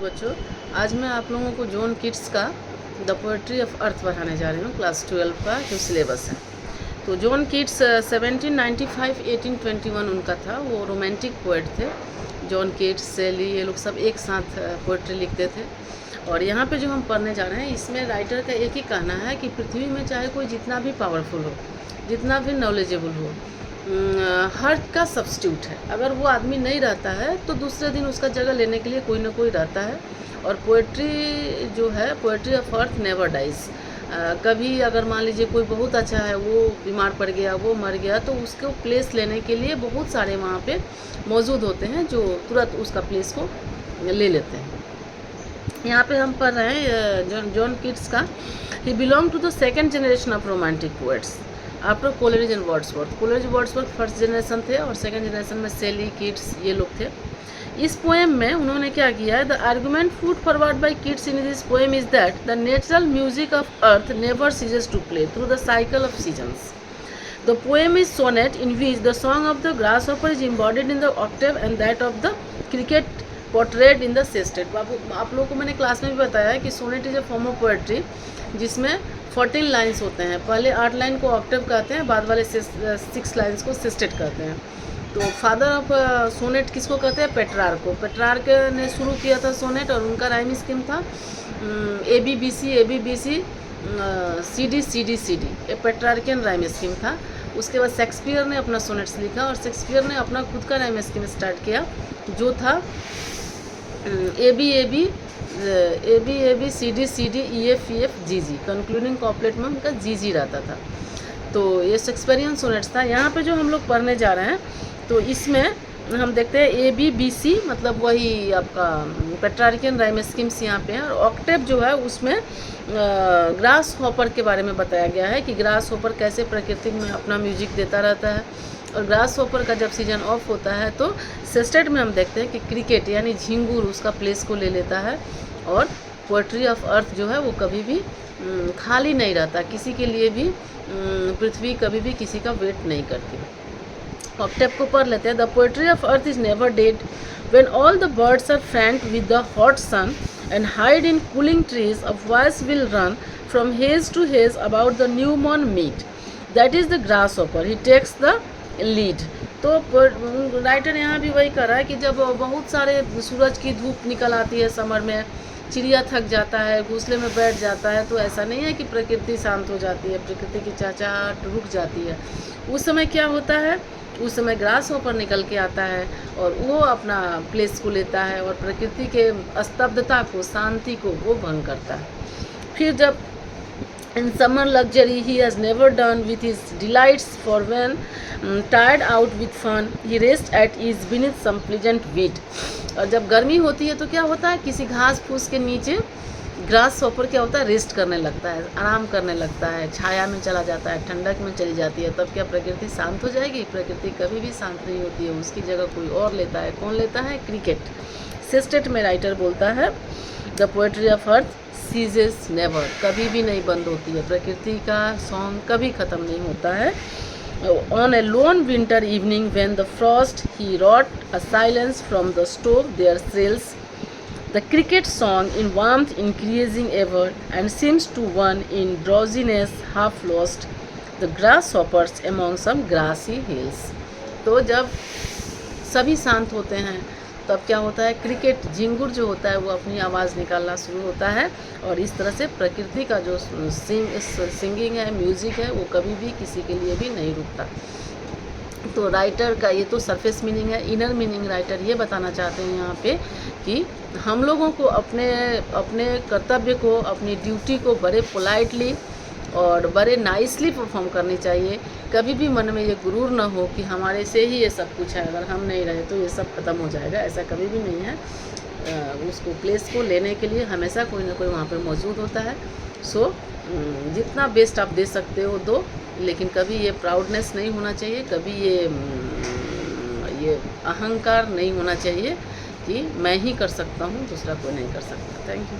बच्चों, आज मैं आप लोगों को जॉन कीट्स का द पोएट्री ऑफ अर्थ पढ़ाने जा रही हूँ। क्लास 12 का जो सिलेबस है। तो जॉन कीट्स 1795-1821 उनका था। वो रोमांटिक पोएट थे। जॉन कीट्स, सेली, ये लोग सब एक साथ पोएट्री लिखते थे। और यहाँ पे जो हम पढ़ने जा रहे हैं, इसमें राइटर का एक ही कहना है कि पृथ्वी में चाहे कोई जितना भी पावरफुल हो, जितना भी नॉलेजेबल हो, हर का सब्स्टिट्यूट है। अगर वो आदमी नहीं रहता है तो दूसरे दिन उसका जगह लेने के लिए कोई ना कोई रहता है। और पोएट्री जो है, poetry of earth never dies. कभी अगर मान लीजिए कोई बहुत अच्छा है, वो बीमार पड़ गया, वो मर गया, तो उसको प्लेस लेने के लिए बहुत सारे वहाँ पे मौजूद होते हैं जो तुरंत उसका प्लेस को ले लेते हैं। यहाँ पे हम पढ़ रहे हैं जॉन कीट्स का। He belong to the second generation of romantic poets after Coleridge and Wordsworth. Coleridge, Wordsworth first generation थे और सेकेंड जनरेशन में सेली, कीट्स, ये लोग थे। इस पोएम में उन्होंने क्या किया है, the argument put forward by Keats in this poem is that the natural music of earth never ceases to play through the cycle of seasons. The poem is sonnet in which the song of the grasshopper is embodied in the octave and that of the cricket portrait in the sestet. आप लोगों को मैंने class में भी बताया कि sonnet is a form of poetry जिसमें 14 lines होते हैं। पहले 8 लाइन को ऑक्टेव कहते हैं, बाद वाले 6 लाइन्स को सेस्टेट कहते हैं। तो फादर ऑफ सोनेट किसको कहते हैं? पेट्रार्क को। पेट्रार्क ने शुरू किया था सोनेट और उनका राइम स्कीम था ABBC ABBC CD ये पेट्रार्कियन राइम स्कीम था। उसके बाद शेक्सपियर ने अपना सोनेट्स लिखा और शेक्सपियर ने अपना खुद का राइम स्कीम स्टार्ट किया जो था AB CD EF GG। Concluding couplet में उनका GG रहता था। तो ये शेक्सपियरियन सोनेट्स था। यहाँ पे जो हम लोग पढ़ने जा रहे हैं तो इसमें हम देखते हैं ABBC मतलब वही आपका पेट्रार्कियन राइम स्कीम्स यहाँ पे हैं। और ऑक्टेव जो है उसमें ग्रास हॉपर के बारे में बताया गया है कि ग्रास हॉपर कैसे प्रकृति में अपना म्यूजिक देता रहता है। और ग्रास हॉपर का जब सीजन ऑफ होता है तो सेस्टेट में हम देखते हैं कि क्रिकेट यानी झिंगुर उसका प्लेस को ले लेता है। और पोएट्री ऑफ अर्थ जो है वो कभी भी खाली नहीं रहता, किसी के लिए भी पृथ्वी कभी भी किसी का वेट नहीं करती। ऑक्टेव को पढ़ लेते हैं। The poetry of earth is never dead when all the birds are frank with the hot sun and hide in cooling trees a voice will run from hedge to hedge about the new मॉर्न mead that is the grasshopper he takes the lead. तो writer यहाँ भी वही कर रहा है कि जब बहुत सारे सूरज की धूप निकल आती है समर में, चिड़िया थक जाता है, घोंसले में बैठ जाता है, तो ऐसा नहीं है कि प्रकृति शांत हो जाती है, प्रकृति की चहचहाहट रुक जाती है। उस समय क्या होता है, उस समय ग्रास हॉपर निकल के आता है और वो अपना प्लेस को लेता है और प्रकृति के स्तब्धता को, शांति को वो भंग करता है। फिर जब in summer luxury he has never done with his delights, for when tired out with fun he rests at ease beneath some pleasant weed। और जब गर्मी होती है तो क्या होता है, किसी घास फूस के नीचे ग्रास हॉपर क्या होता है, रेस्ट करने लगता है, आराम करने लगता है, छाया में चला जाता है, ठंडक में चली जाती है। तब क्या प्रकृति शांत हो जाएगी? प्रकृति कभी भी शांत नहीं होती है, उसकी जगह कोई और लेता है। कौन लेता है? क्रिकेट। सेस्टेट में राइटर बोलता है the poetry of earth ceases never, कभी भी नहीं बंद होती है, प्रकृति का सॉन्ग कभी ख़त्म नहीं होता है। On a lone winter evening when the frost he wrought a silence from the stove there sells the cricket song in warmth increasing ever and seems to one in drowsiness half lost the grasshopper's among some grassy hills. तो जब सभी शांत होते हैं तब क्या होता है, क्रिकेट झिंगुर जो होता है वो अपनी आवाज़ निकालना शुरू होता है। और इस तरह से प्रकृति का जो सिंगिंग है, म्यूज़िक है, वो कभी भी किसी के लिए भी नहीं रुकता। तो राइटर का ये तो सरफेस मीनिंग है। इनर मीनिंग राइटर ये बताना चाहते हैं यहाँ पे कि हम लोगों को अपने कर्तव्य को, अपनी ड्यूटी को बड़े पोलाइटली और बड़े नाइसली परफॉर्म करनी चाहिए। कभी भी मन में ये गुरूर ना हो कि हमारे से ही ये सब कुछ है, अगर हम नहीं रहे तो ये सब खत्म हो जाएगा, ऐसा कभी भी नहीं है। उसको प्लेस को लेने के लिए हमेशा कोई ना कोई वहाँ पे मौजूद होता है। सो जितना बेस्ट आप दे सकते हो दो, लेकिन कभी ये प्राउडनेस नहीं होना चाहिए, कभी ये अहंकार नहीं होना चाहिए कि मैं ही कर सकता हूँ, दूसरा कोई नहीं कर सकता। Thank you.